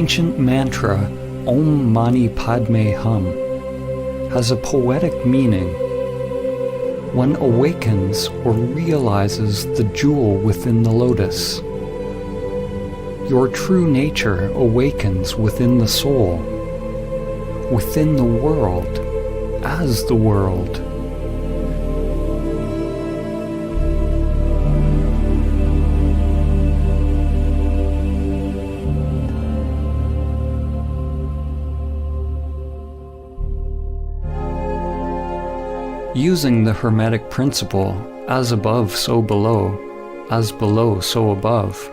ancient mantra Om Mani Padme Hum has a poetic meaning. One awakens or realizes the jewel within the lotus. Your true nature awakens within the soul, within the world, as the world. Using the Hermetic principle, as above, so below, as below, so above,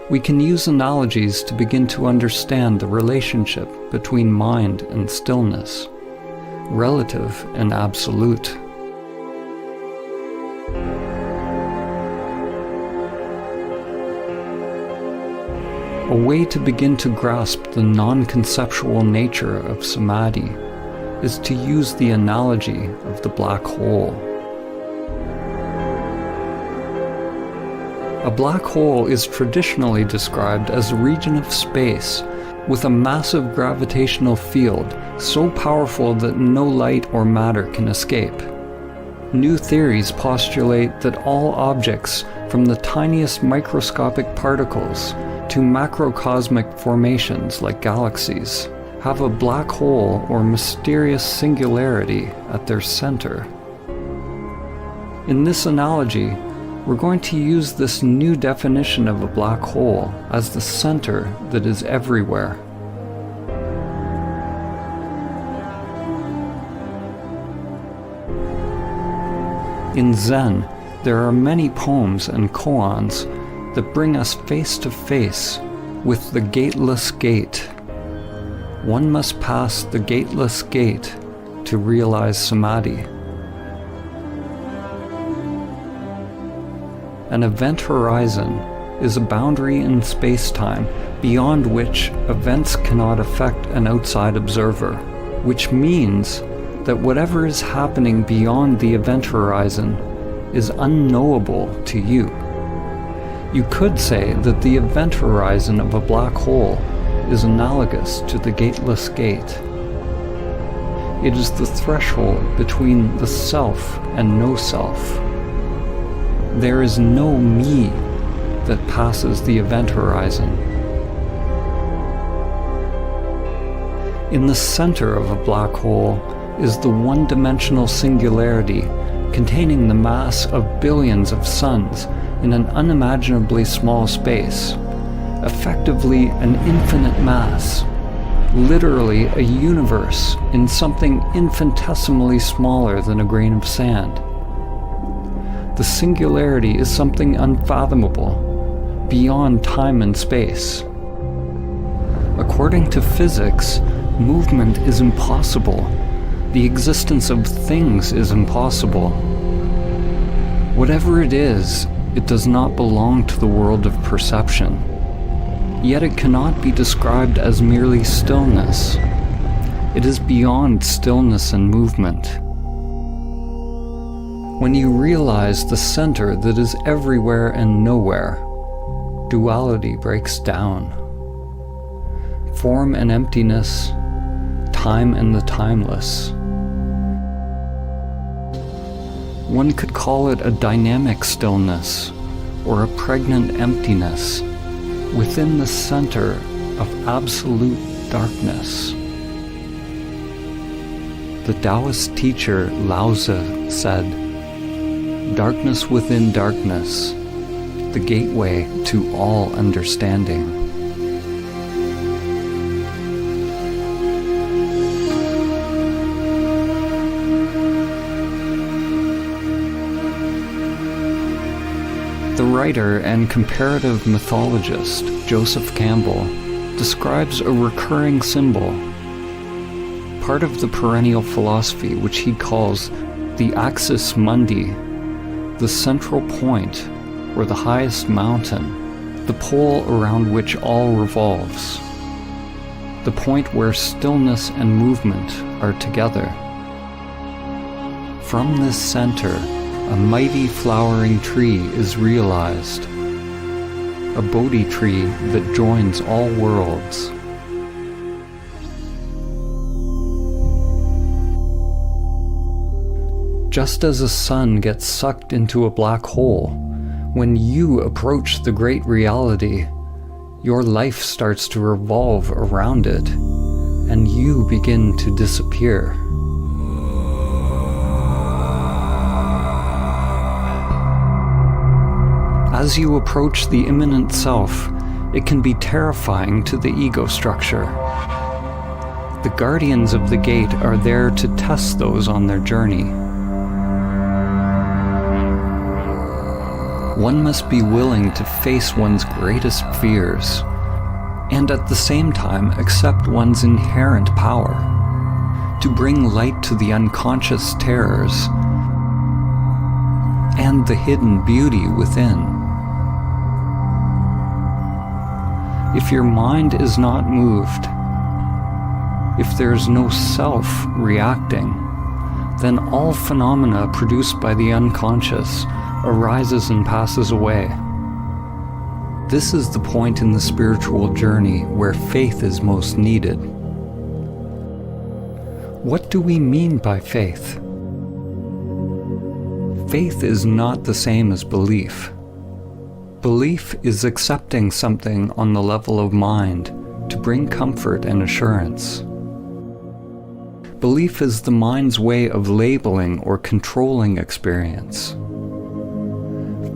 we can use analogies to begin to understand the relationship between mind and stillness, relative and absolute. A way to begin to grasp the non-conceptual nature of Samadhi is to use the analogy of the black hole. A black hole is traditionally described as a region of space with a massive gravitational field so powerful that no light or matter can escape. New theories postulate that all objects, from the tiniest microscopic particles to macrocosmic formations like galaxies, have a black hole or mysterious singularity at their center. In this analogy, we're going to use this new definition of a black hole as the center that is everywhere. In Zen, there are many poems and koans that bring us face to face with the gateless gate. One must pass the gateless gate to realize Samadhi. An event horizon is a boundary in space-time beyond which events cannot affect an outside observer, which means that whatever is happening beyond the event horizon is unknowable to you. You could say that the event horizon of a black hole is analogous to the gateless gate. It is the threshold between the self and no self. There is no me that passes the event horizon. In the center of a black hole is the one-dimensional singularity containing the mass of billions of suns in an unimaginably small space. Effectively an infinite mass, literally a universe in something infinitesimally smaller than a grain of sand. The singularity is something unfathomable, beyond time and space. According to physics, movement is impossible. The existence of things is impossible. Whatever it is, it does not belong to the world of perception. Yet it cannot be described as merely stillness. It is beyond stillness and movement. When you realize the center that is everywhere and nowhere, duality breaks down. Form and emptiness, time and the timeless. One could call it a dynamic stillness or a pregnant emptiness within the center of absolute darkness. The Taoist teacher Lao Tzu said, "Darkness within darkness, the gateway to all understanding." The writer and comparative mythologist Joseph Campbell describes a recurring symbol, part of the perennial philosophy which he calls the axis mundi, the central point or the highest mountain, the pole around which all revolves, the point where stillness and movement are together. From this center, a mighty flowering tree is realized, a Bodhi tree that joins all worlds, Just as a sun gets sucked into a black hole, when you approach the great reality, your life starts to revolve around it, and you begin to disappear. As you approach the immanent self, it can be terrifying to the ego structure. The guardians of the gate are there to test those on their journey. One must be willing to face one's greatest fears, and at the same time accept one's inherent power, to bring light to the unconscious terrors and the hidden beauty within. If your mind is not moved, if there is no self reacting, then all phenomena produced by the unconscious arises and passes away. This is the point in the spiritual journey where faith is most needed. What do we mean by faith? Faith is not the same as belief. Belief is accepting something on the level of mind to bring comfort and assurance. Belief is the mind's way of labeling or controlling experience.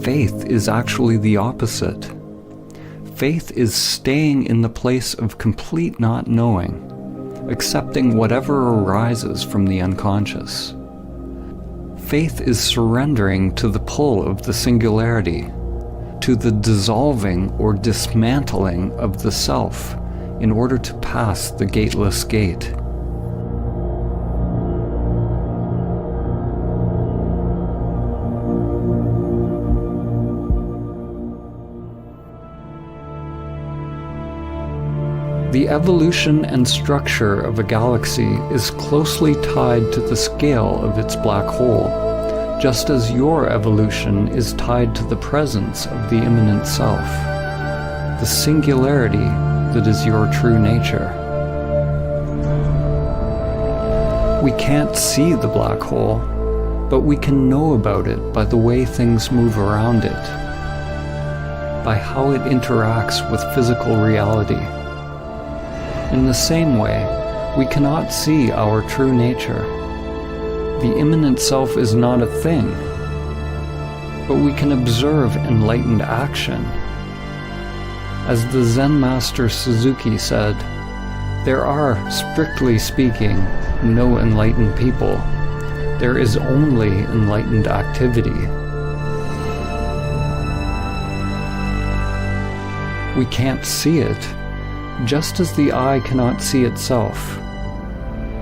Faith is actually the opposite. Faith is staying in the place of complete not knowing, accepting whatever arises from the unconscious. Faith is surrendering to the pull of the singularity, to the dissolving or dismantling of the self in order to pass the gateless gate. The evolution and structure of a galaxy is closely tied to the scale of its black hole, just as your evolution is tied to the presence of the immanent self, the singularity that is your true nature. We can't see the black hole, but we can know about it by the way things move around it, by how it interacts with physical reality. In the same way, we cannot see our true nature. The immanent self is not a thing, but we can observe enlightened action. As the Zen master Suzuki said, there are, strictly speaking, no enlightened people. There is only enlightened activity. We can't see it, just as the eye cannot see itself.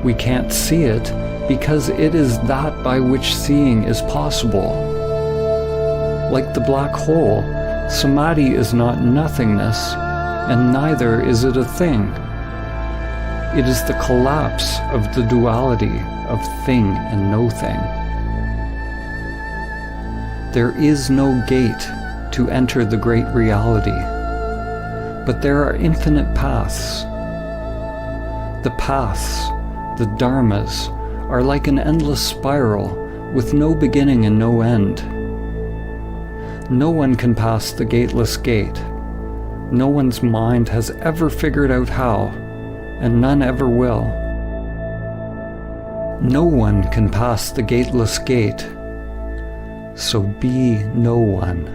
We can't see it because it is that by which seeing is possible. Like the black hole, Samadhi is not nothingness, and neither is it a thing. It is the collapse of the duality of thing and no thing. There is no gate to enter the great reality, but there are infinite paths. The paths, the dharmas, are like an endless spiral with no beginning and no end. No one can pass the gateless gate. No one's mind has ever figured out how, and none ever will. No one can pass the gateless gate, so be no one.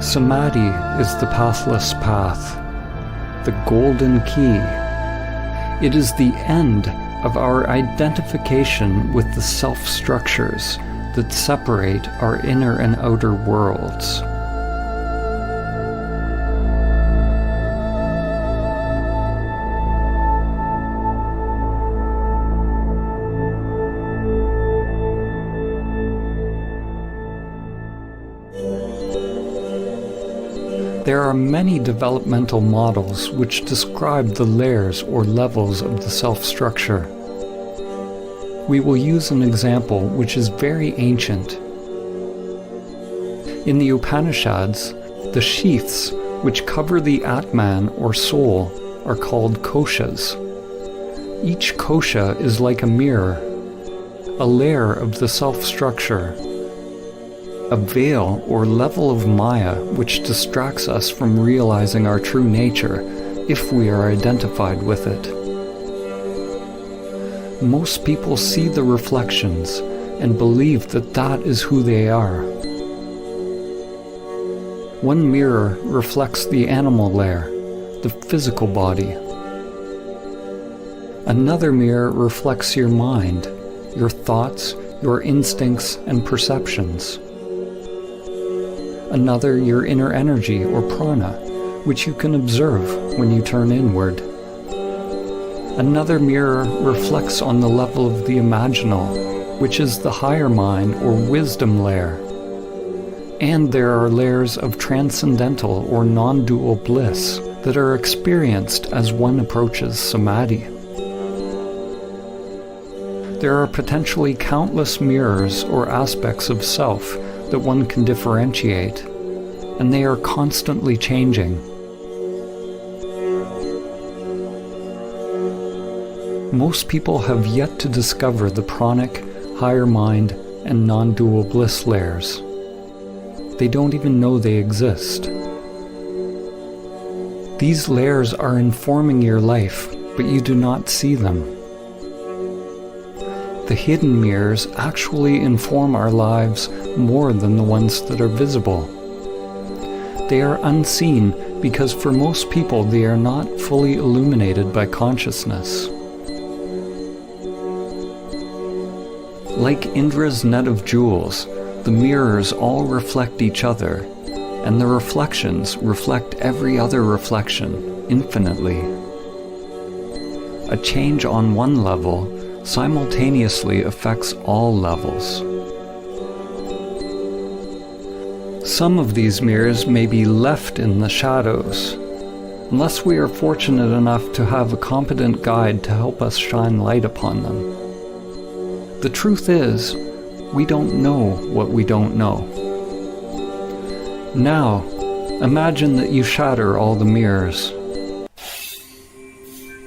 Samadhi is the pathless path, the golden key. It is the end of our identification with the self-structures that separate our inner and outer worlds. There are many developmental models which describe the layers or levels of the self-structure. We will use an example which is very ancient. In the Upanishads, the sheaths which cover the Atman or soul are called koshas. Each kosha is like a mirror, a layer of the self-structure, a veil or level of Maya which distracts us from realizing our true nature if we are identified with it. Most people see the reflections and believe that that is who they are. One mirror reflects the animal layer, the physical body. Another mirror reflects your mind, your thoughts, your instincts and perceptions. Another your inner energy or prana, which you can observe when you turn inward. Another mirror reflects on the level of the imaginal, which is the higher mind or wisdom layer. And there are layers of transcendental or non-dual bliss that are experienced as one approaches Samadhi. There are potentially countless mirrors or aspects of self that one can differentiate, and they are constantly changing. Most people have yet to discover the pranic, higher mind, and non-dual bliss layers. They don't even know they exist. These layers are informing your life, but you do not see them. The hidden mirrors actually inform our lives more than the ones that are visible. They are unseen because for most people they are not fully illuminated by consciousness. Like Indra's net of jewels, the mirrors all reflect each other, and the reflections reflect every other reflection infinitely. A change on one level simultaneously affects all levels. Some of these mirrors may be left in the shadows, unless we are fortunate enough to have a competent guide to help us shine light upon them. The truth is, we don't know what we don't know. Now, imagine that you shatter all the mirrors.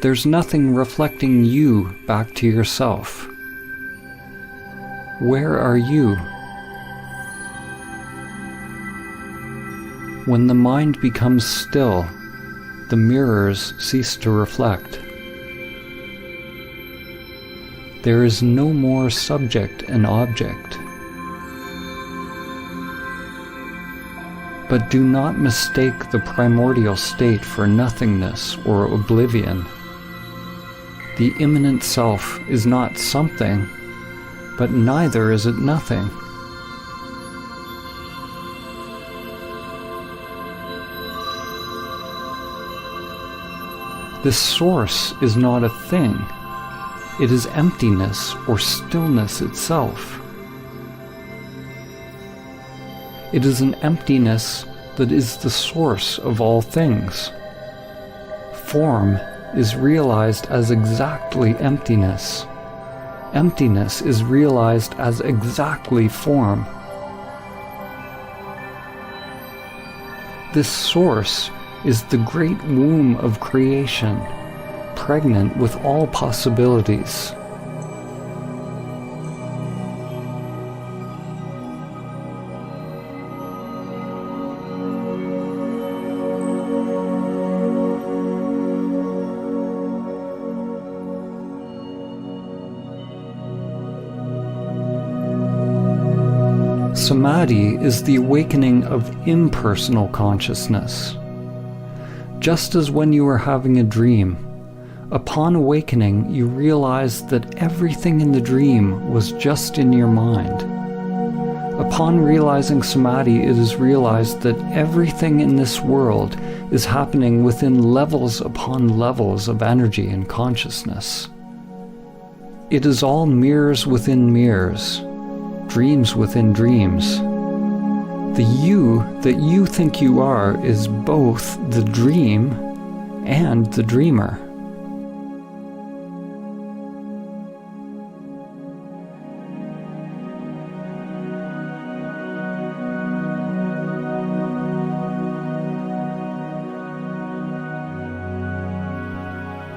There's nothing reflecting you back to yourself. Where are you? When the mind becomes still, the mirrors cease to reflect. There is no more subject and object. But do not mistake the primordial state for nothingness or oblivion. The immanent self is not something, but neither is it nothing. This source is not a thing. It is emptiness or stillness itself. It is an emptiness that is the source of all things. Form is realized as exactly emptiness. Emptiness is realized as exactly form. This source is the great womb of creation, pregnant with all possibilities. Samadhi is the awakening of impersonal consciousness. Just as when you are having a dream, upon awakening you realize that everything in the dream was just in your mind. Upon realizing Samadhi, it is realized that everything in this world is happening within levels upon levels of energy and consciousness. It is all mirrors within mirrors, dreams within dreams. The you that you think you are is both the dream and the dreamer.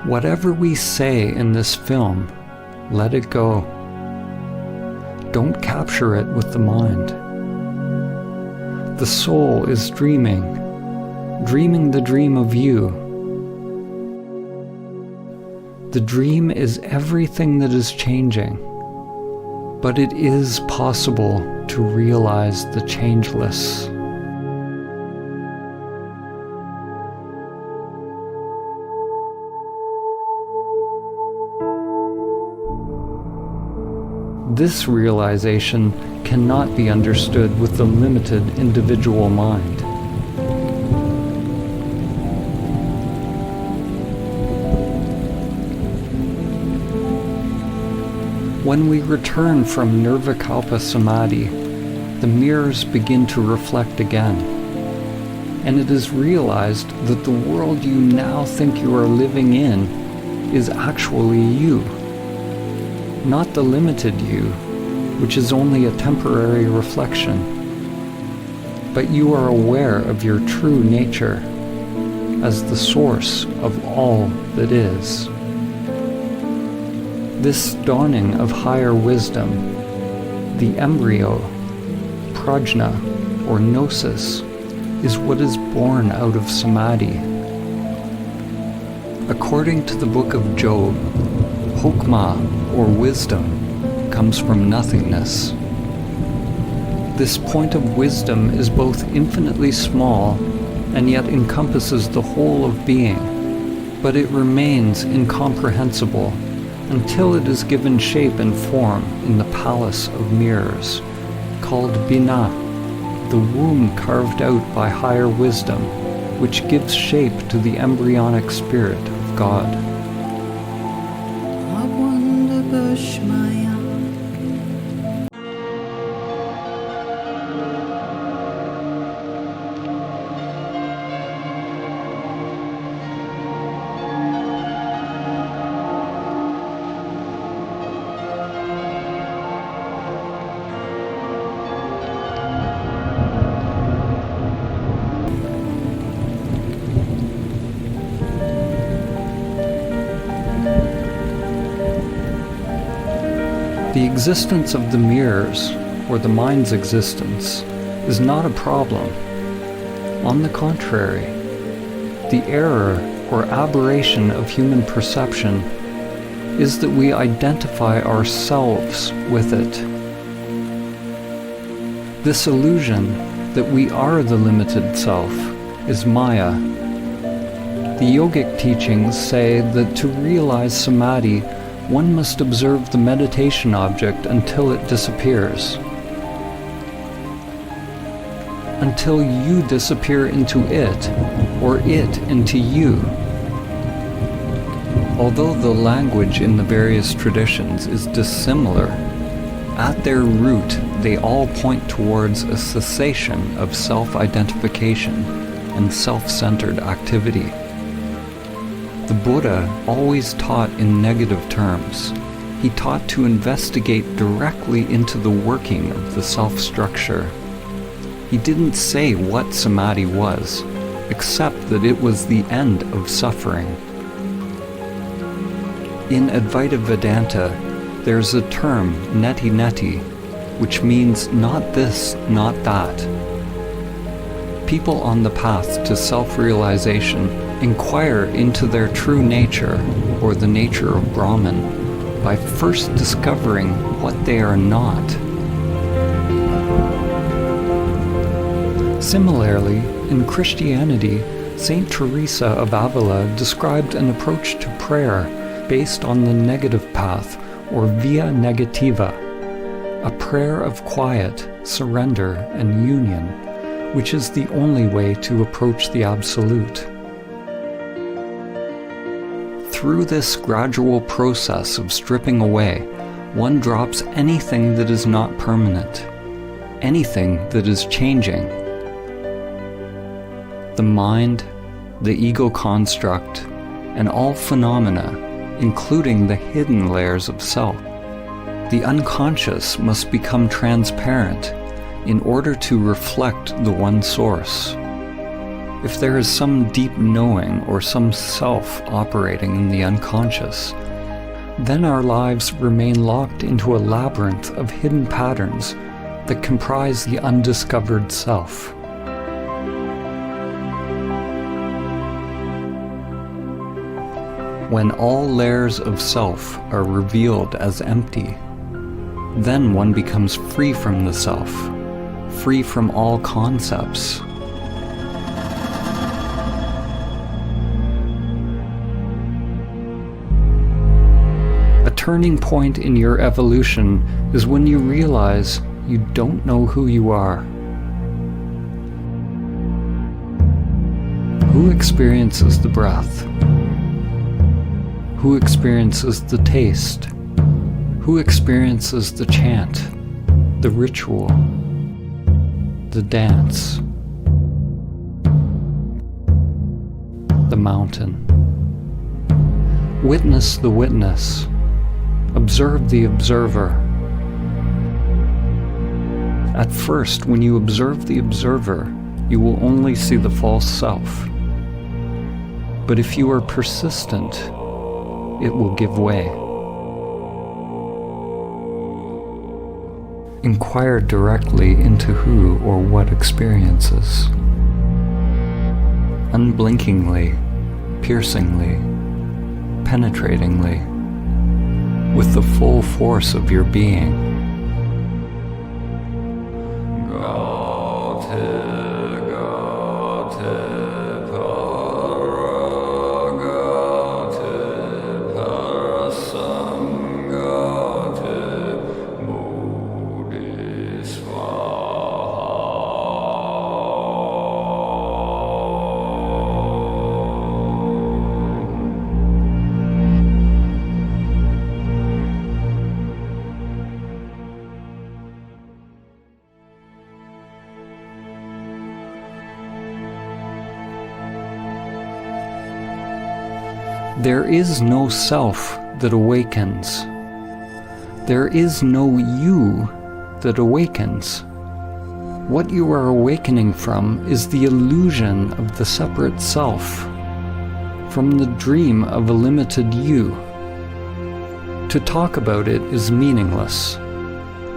Whatever we say in this film, let it go. Don't capture it with the mind. The soul is dreaming the dream of you. The dream is everything that is changing, but it is possible to realize the changeless. This realization cannot be understood with the limited individual mind. When we return from Nirvikalpa Samadhi, the mirrors begin to reflect again, and it is realized that the world you now think you are living in is actually you. Not the limited you, which is only a temporary reflection, but you are aware of your true nature as the source of all that is. This dawning of higher wisdom, the embryo, prajna, or gnosis, is what is born out of Samadhi. According to the book of Job, Hokmah, or wisdom, comes from nothingness. This point of wisdom is both infinitely small and yet encompasses the whole of being, but it remains incomprehensible until it is given shape and form in the palace of mirrors, called Binah, the womb carved out by higher wisdom, which gives shape to the embryonic spirit of God. The existence of the mirrors, or the mind's existence, is not a problem. On the contrary, the error or aberration of human perception is that we identify ourselves with it. This illusion that we are the limited self is Maya. The yogic teachings say that to realize Samadhi, one must observe the meditation object until it disappears. Until you disappear into it, or it into you. Although the language in the various traditions is dissimilar, at their root they all point towards a cessation of self-identification and self-centered activity. The Buddha always taught in negative terms. He taught to investigate directly into the working of the self-structure. He didn't say what Samadhi was, except that it was the end of suffering. In Advaita Vedanta, there's a term, neti neti, which means not this, not that. People on the path to self-realization inquire into their true nature, or the nature of Brahman, by first discovering what they are not. Similarly, in Christianity, Saint Teresa of Avila described an approach to prayer based on the negative path, or via negativa, a prayer of quiet, surrender, and union, which is the only way to approach the Absolute. Through this gradual process of stripping away, one drops anything that is not permanent. anything that is changing. The mind, the ego construct, and all phenomena, including the hidden layers of self. The unconscious must become transparent in order to reflect the one source. If there is some deep knowing or some self operating in the unconscious, then our lives remain locked into a labyrinth of hidden patterns that comprise the undiscovered self. When all layers of self are revealed as empty, then one becomes free from the self, free from all concepts. A turning point in your evolution is when you realize you don't know who you are. Who experiences the breath? Who experiences the taste? Who experiences the chant, the ritual, the dance, the mountain? Witness the witness. Observe the observer. At first, when you observe the observer, you will only see the false self. But if you are persistent, it will give way. Inquire directly into who or what experiences. Unblinkingly, piercingly, penetratingly, with the full force of your being. There is no self that awakens. There is no you that awakens. What you are awakening from is the illusion of the separate self, from the dream of a limited you. To talk about it is meaningless.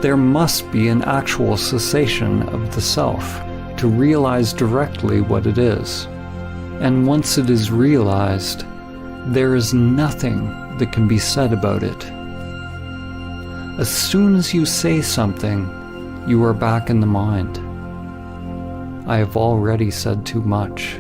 There must be an actual cessation of the self to realize directly what it is. And once it is realized, there is nothing that can be said about it. As soon as you say something, you are back in the mind. I have already said too much.